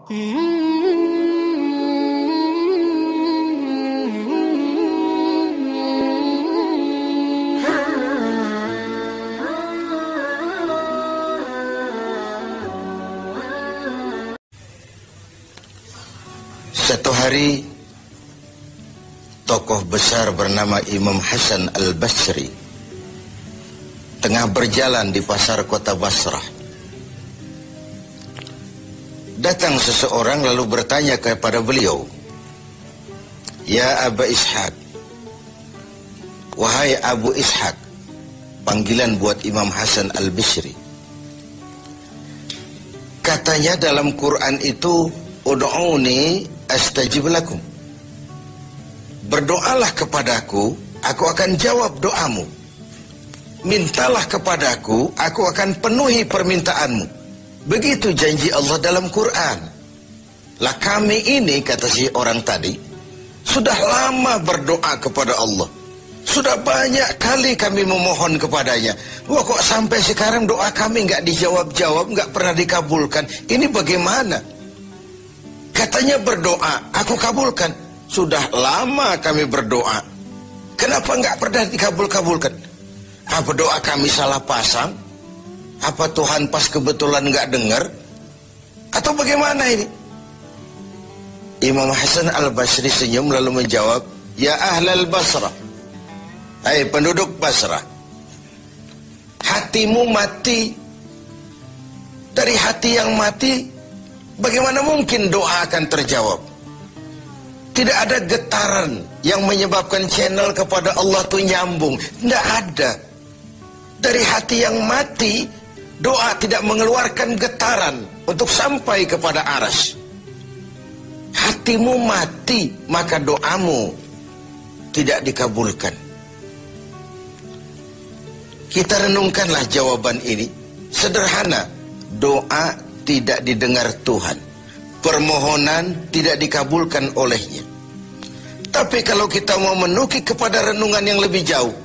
Satu hari, tokoh besar bernama Imam Hasan Al-Basri tengah berjalan di pasar kota Basrah. Datang seseorang lalu bertanya kepada beliau, "Ya Aba Ishaq," wahai Abu Ishaq, panggilan buat Imam Hasan Al-Basri. Katanya dalam Quran itu, "Ud'uni astajib lakum." Berdoalah kepadaku, aku akan jawab doamu. Mintalah kepadaku, aku akan penuhi permintaanmu. Begitu janji Allah dalam Quran. Lah kami ini, kata si orang tadi, sudah lama berdoa kepada Allah. Sudah banyak kali kami memohon kepadanya. Wah, kok sampai sekarang doa kami nggak dijawab-jawab, nggak pernah dikabulkan. Ini bagaimana? Katanya berdoa, aku kabulkan. Sudah lama kami berdoa. Kenapa nggak pernah dikabul-kabulkan? Apa doa kami salah pasang? Apa Tuhan pas kebetulan nggak dengar? Atau bagaimana ini? Imam Hasan Al-Basri senyum lalu menjawab, "Ya ahlal Basrah, hai penduduk Basrah, hatimu mati. Dari hati yang mati, bagaimana mungkin doa akan terjawab? Tidak ada getaran yang menyebabkan channel kepada Allah itu nyambung. Tidak ada. Dari hati yang mati, doa tidak mengeluarkan getaran untuk sampai kepada aras. Hatimu mati, maka doamu tidak dikabulkan." Kita renungkanlah jawaban ini. Sederhana, doa tidak didengar Tuhan. Permohonan tidak dikabulkan olehnya. Tapi kalau kita mau menukik kepada renungan yang lebih jauh,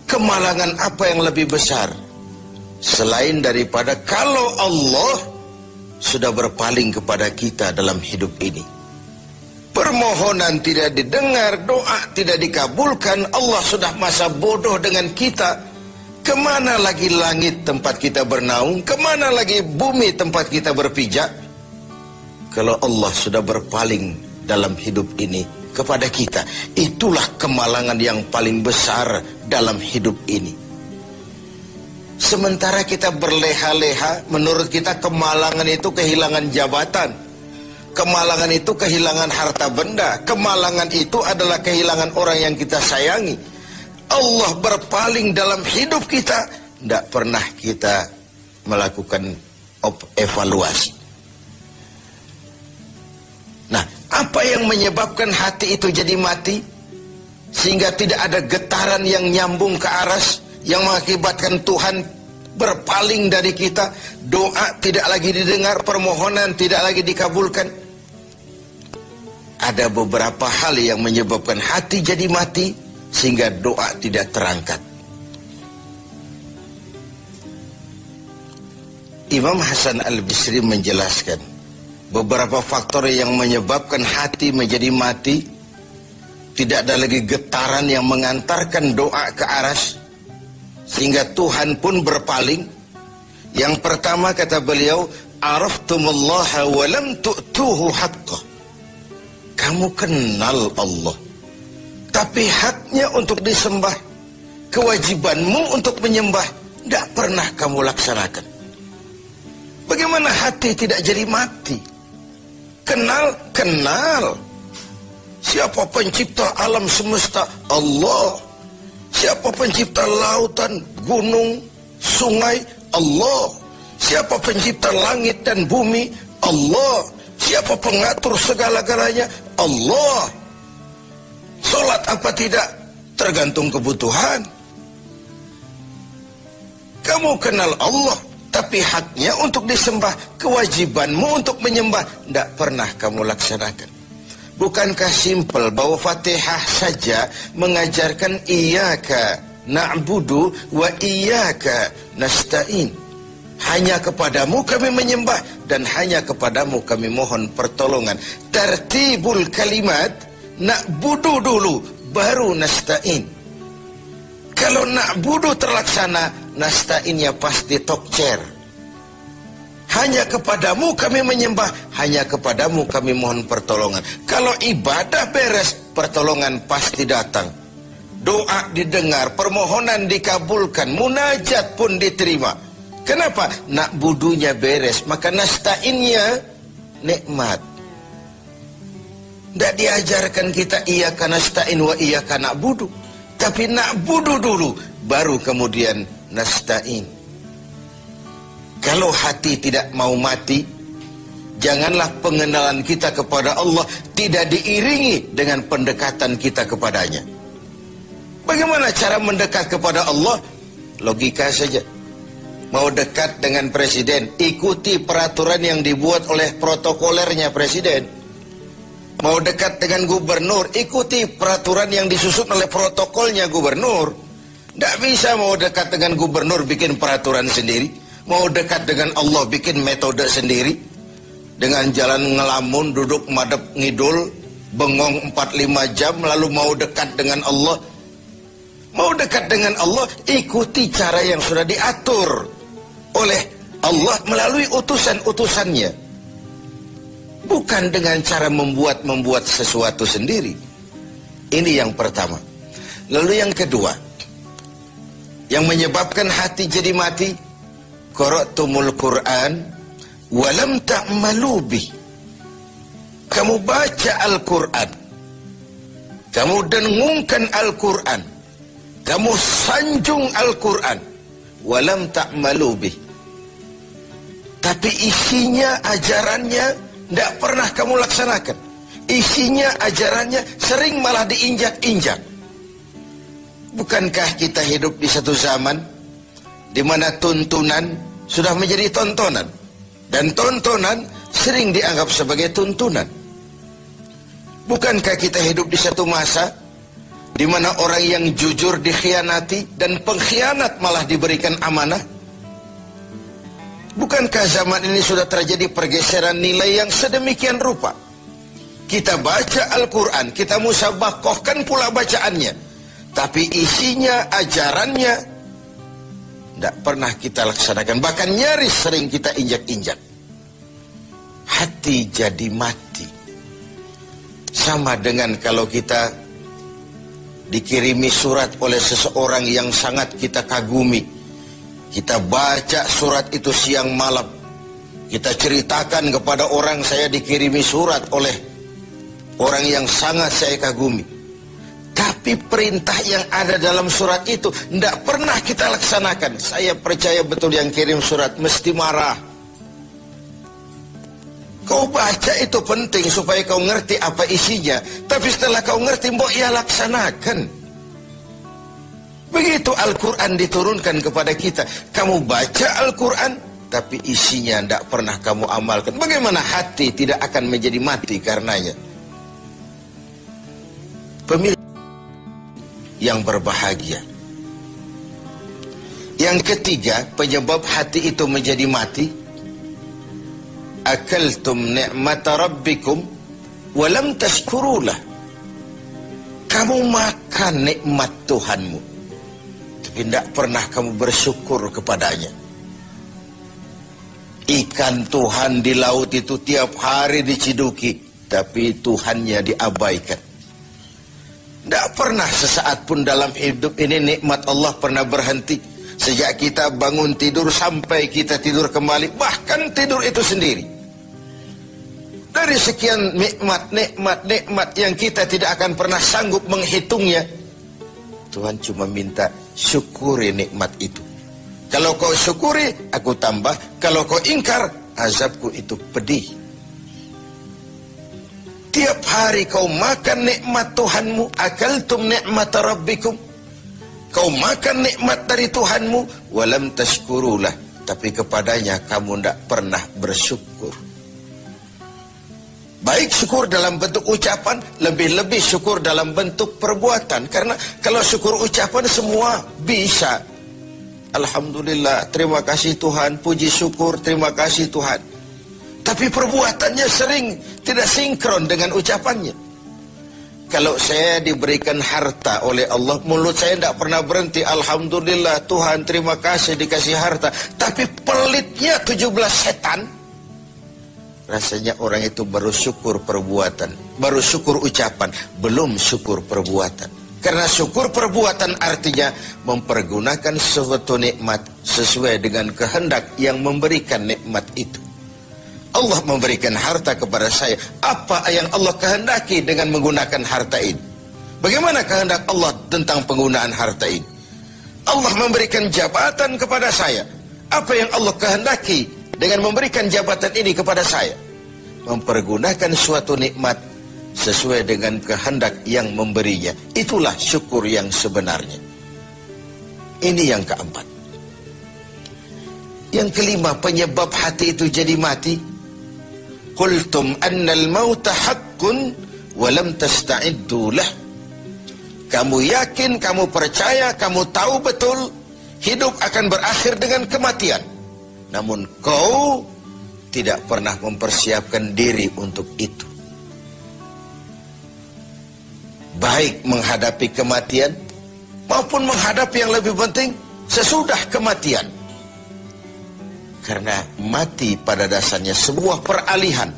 kemalangan apa yang lebih besar selain daripada kalau Allah sudah berpaling kepada kita dalam hidup ini? Permohonan tidak didengar, doa tidak dikabulkan, Allah sudah masa bodoh dengan kita. Kemana lagi langit tempat kita bernaung? Kemana lagi bumi tempat kita berpijak? Kalau Allah sudah berpaling dalam hidup ini kepada kita, itulah kemalangan yang paling besar dalam hidup ini. Sementara kita berleha-leha, menurut kita kemalangan itu kehilangan jabatan, kemalangan itu kehilangan harta benda, kemalangan itu adalah kehilangan orang yang kita sayangi. Allah berpaling dalam hidup kita, tidak pernah kita melakukan evaluasi. Nah, apa yang menyebabkan hati itu jadi mati? Sehingga tidak ada getaran yang nyambung ke aras, yang mengakibatkan Tuhan berpaling dari kita. Doa tidak lagi didengar, permohonan tidak lagi dikabulkan. Ada beberapa hal yang menyebabkan hati jadi mati, sehingga doa tidak terangkat. Imam Hasan Al-Basri menjelaskan beberapa faktor yang menyebabkan hati menjadi mati. Tidak ada lagi getaran yang mengantarkan doa ke aras, sehingga Tuhan pun berpaling. Yang pertama kata beliau, "Araftumullaha wa lam tu'tuhu haqqah." Kamu kenal Allah, tapi haknya untuk disembah, kewajibanmu untuk menyembah, tidak pernah kamu laksanakan. Bagaimana hati tidak jadi mati? Kenal. Siapa pencipta alam semesta? Allah. Siapa pencipta lautan, gunung, sungai? Allah. Siapa pencipta langit dan bumi? Allah. Siapa pengatur segala-galanya? Allah. Sholat apa tidak? Tergantung kebutuhan. Kamu kenal Allah, tapi haknya untuk disembah, kewajibanmu untuk menyembah, tidak pernah kamu laksanakan. Bukankah simpel bahwa Fatihah saja mengajarkan iyyaka na'budu wa iyyaka nasta'in? Hanya kepadamu kami menyembah dan hanya kepadamu kami mohon pertolongan. Tertibul kalimat, na'budu dulu baru nasta'in. Kalau na'budu terlaksana, nasta'innya pasti top chair. Hanya kepadamu kami menyembah, hanya kepadamu kami mohon pertolongan. Kalau ibadah beres, pertolongan pasti datang. Doa didengar, permohonan dikabulkan, munajat pun diterima. Kenapa? Na'budunya beres, maka nasta'innya nikmat. Tidak diajarkan kita iyyaka nasta'in wa iyyaka na'budu, tapi na'budu dulu, baru kemudian nasta'in. Kalau hati tidak mau mati, janganlah pengenalan kita kepada Allah tidak diiringi dengan pendekatan kita kepadanya. Bagaimana cara mendekat kepada Allah? Logika saja. Mau dekat dengan presiden, ikuti peraturan yang dibuat oleh protokolernya presiden. Mau dekat dengan gubernur, ikuti peraturan yang disusun oleh protokolnya gubernur. Tidak bisa mau dekat dengan gubernur bikin peraturan sendiri. Mau dekat dengan Allah bikin metode sendiri. Dengan jalan ngelamun, duduk madep ngidul, bengong 4-5 jam, lalu mau dekat dengan Allah. Mau dekat dengan Allah, ikuti cara yang sudah diatur oleh Allah melalui utusan-utusannya. Bukan dengan cara membuat sesuatu sendiri. Ini yang pertama. Lalu yang kedua, yang menyebabkan hati jadi mati, qara'tumul Qur'an walam ta'malu bih. Kamu baca Al-Quran, kamu dengungkan Al-Quran, kamu sanjung Al-Quran, walam ta'malu bih, tapi isinya, ajarannya tidak pernah kamu laksanakan. Isinya, ajarannya sering malah diinjak-injak. Bukankah kita hidup di satu zaman di mana tuntunan sudah menjadi tontonan, dan tontonan sering dianggap sebagai tuntunan? Bukankah kita hidup di satu masa di mana orang yang jujur dikhianati dan pengkhianat malah diberikan amanah? Bukankah zaman ini sudah terjadi pergeseran nilai yang sedemikian rupa? Kita baca Al-Quran, kita musabakohkan pula bacaannya, tapi isinya, ajarannya tidak pernah kita laksanakan. Bahkan nyaris sering kita injak-injak. Hati jadi mati. Sama dengan kalau kita dikirimi surat oleh seseorang yang sangat kita kagumi. Kita baca surat itu siang malam. Kita ceritakan kepada orang, saya dikirimi surat oleh orang yang sangat saya kagumi. Tapi perintah yang ada dalam surat itu tidak pernah kita laksanakan. Saya percaya betul yang kirim surat mesti marah. Kau baca itu penting supaya kau ngerti apa isinya. Tapi setelah kau ngerti, mbok ya laksanakan. Begitu Al-Quran diturunkan kepada kita. Kamu baca Al-Quran, tapi isinya tidak pernah kamu amalkan. Bagaimana hati tidak akan menjadi mati karenanya? Pemilih yang berbahagia. Yang ketiga, penyebab hati itu menjadi mati, akaltum ni'mata rabbikum walam tashkurulah. Kamu makan nikmat Tuhanmu, tapi tidak pernah kamu bersyukur kepadanya. Ikan Tuhan di laut itu tiap hari diciduki, tapi Tuhannya diabaikan. Tidak pernah sesaat pun dalam hidup ini nikmat Allah pernah berhenti. Sejak kita bangun tidur sampai kita tidur kembali, bahkan tidur itu sendiri. Dari sekian nikmat yang kita tidak akan pernah sanggup menghitungnya, Tuhan cuma minta syukuri nikmat itu. Kalau kau syukuri, aku tambah. Kalau kau ingkar, azabku itu pedih. Tiap hari kau makan nikmat Tuhanmu, akaltum ni'mata rabbikum. Kau makan nikmat dari Tuhanmu, walam tashkurulah, tapi kepadanya kamu tidak pernah bersyukur. Baik syukur dalam bentuk ucapan, lebih-lebih syukur dalam bentuk perbuatan. Karena kalau syukur ucapan semua bisa. Alhamdulillah, terima kasih Tuhan, puji syukur, terima kasih Tuhan. Tapi perbuatannya sering tidak sinkron dengan ucapannya. Kalau saya diberikan harta oleh Allah, mulut saya tidak pernah berhenti. Alhamdulillah Tuhan, terima kasih dikasih harta. Tapi pelitnya 17 setan. Rasanya orang itu baru syukur perbuatan, baru syukur ucapan, belum syukur perbuatan. Karena syukur perbuatan artinya mempergunakan suatu nikmat sesuai dengan kehendak yang memberikan nikmat itu. Allah memberikan harta kepada saya. Apa yang Allah kehendaki dengan menggunakan harta ini? Bagaimana kehendak Allah tentang penggunaan harta ini? Allah memberikan jabatan kepada saya. Apa yang Allah kehendaki dengan memberikan jabatan ini kepada saya? Mempergunakan suatu nikmat sesuai dengan kehendak yang memberinya. Itulah syukur yang sebenarnya. Ini yang keempat. Yang kelima, penyebab hati itu jadi mati. Qultum annal mauta haqqun wa lam tasta'iddu lah. Kamu yakin, kamu percaya, kamu tahu betul hidup akan berakhir dengan kematian. Namun kau tidak pernah mempersiapkan diri untuk itu. Baik menghadapi kematian maupun menghadapi yang lebih penting sesudah kematian. Karena mati pada dasarnya sebuah peralihan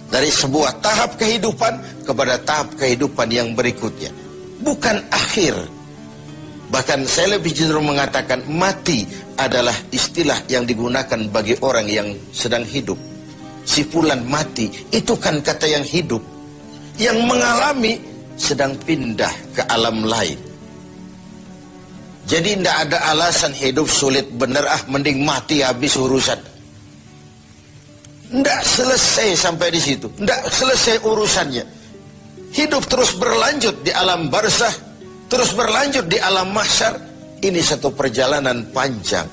dari sebuah tahap kehidupan kepada tahap kehidupan yang berikutnya. Bukan akhir. Bahkan saya lebih cenderung mengatakan mati adalah istilah yang digunakan bagi orang yang sedang hidup. Si fulan mati, itu kan kata yang hidup. Yang mengalami sedang pindah ke alam lain. Jadi tidak ada alasan hidup sulit bener, mending mati habis urusan. Tidak selesai sampai di situ. Tidak selesai urusannya. Hidup terus berlanjut di alam barzah, terus berlanjut di alam mahsyar. Ini satu perjalanan panjang.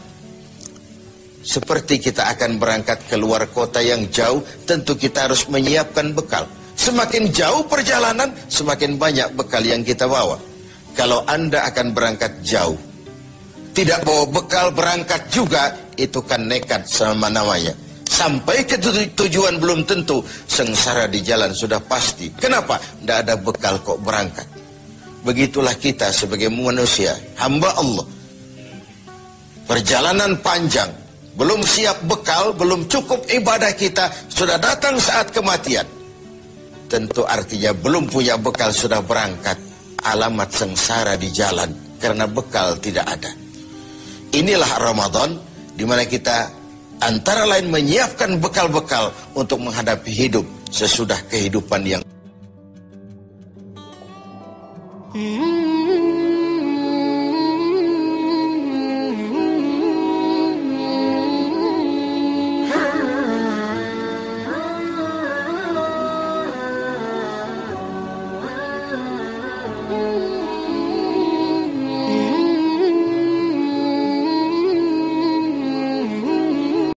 Seperti kita akan berangkat ke luar kota yang jauh, tentu kita harus menyiapkan bekal. Semakin jauh perjalanan, semakin banyak bekal yang kita bawa. Kalau Anda akan berangkat jauh, tidak bawa bekal berangkat juga, itu kan nekat sama namanya. Sampai ke tujuan belum tentu, sengsara di jalan sudah pasti. Kenapa? Tidak ada bekal kok berangkat. Begitulah kita sebagai manusia, hamba Allah. Perjalanan panjang, belum siap bekal, belum cukup ibadah kita, sudah datang saat kematian. Tentu artinya belum punya bekal sudah berangkat. Alamat sengsara di jalan karena bekal tidak ada. Inilah Ramadan di mana kita antara lain menyiapkan bekal-bekal untuk menghadapi hidup sesudah kehidupan yang